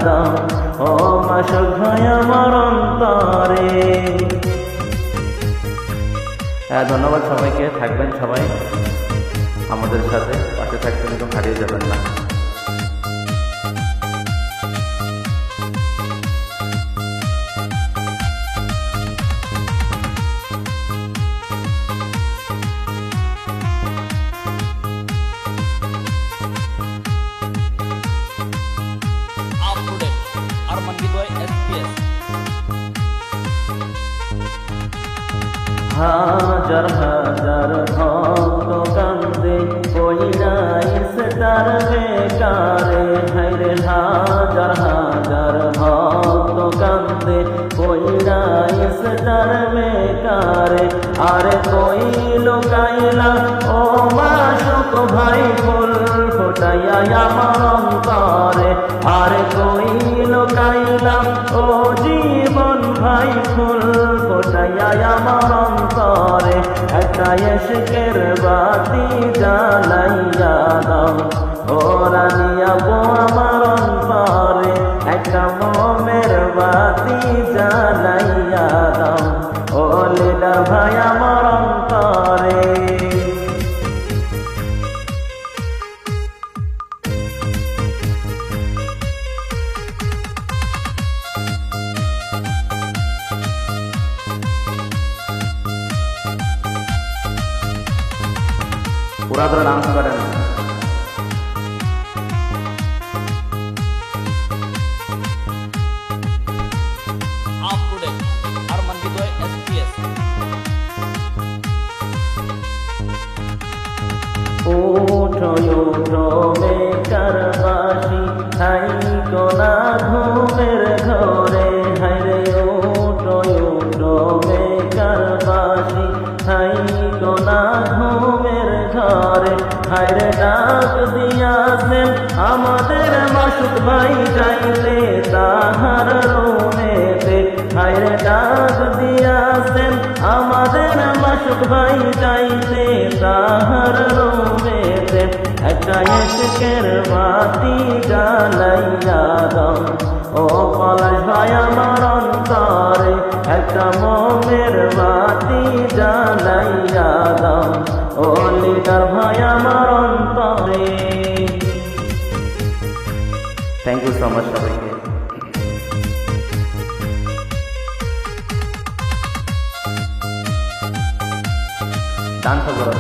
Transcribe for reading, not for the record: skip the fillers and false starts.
দাও ও মাসুক ভাই আমার অন্তরে। ধন্যবাদ সবাইকে, থাকবেন সবাই আমাদের সাথে, পাশে থাকবেন এবং হারিয়ে যাবেন না। হাজার হাজার ভক্ত কান্দে কইরা ইস্তার বেকারে, হায়রে হাজার হাজার ভক্ত কান্দে কইরা ইস্তার বেকারে। আরে কই লোকাইলা ও মাসুক ভাই ফুল ফোটাইয়া আমার অন্তরে। আরে কই লোকাইলা ও জীবন ভাই ফুল ফোটাইয়া আমার অন্তরে। একটা ইশকের বাতি জ্বালাইয়া দাও ও রানী আপু আমার অন্তরে। একটা মোমের বাতি জ্বালাইয়া দাও ও লিডার ভাই আমার অন্তরে। पूरा तरह डांस करें। आप प्रोडक्ट अरमान विदय SPS। उठो उठो बेकारबासी हाई कोना घुमेर घरे, हायरे उठो उठो बेकारबासी हाई कोना घुमेर घरे। হায়রে ডাক দিয়াছেন আমাদের মাসুক ভাই যাইতে তাহার রুমেতে। হায়রে ডাক দিয়াছেন আমাদের মাসুক ভাই যাইতে তাহার রুমেতে। একটা ইশকের বাতি জ্বালাইয়া দাও ও পলাশ ভাই আমার অন্তরে। একটা মোমের বাতি জ্বালাইয়া দাও ও লিডার ভাই আমার অন্তরে। থ্যাংক ইউ সো মাচ সবাইকে। ডান্স করা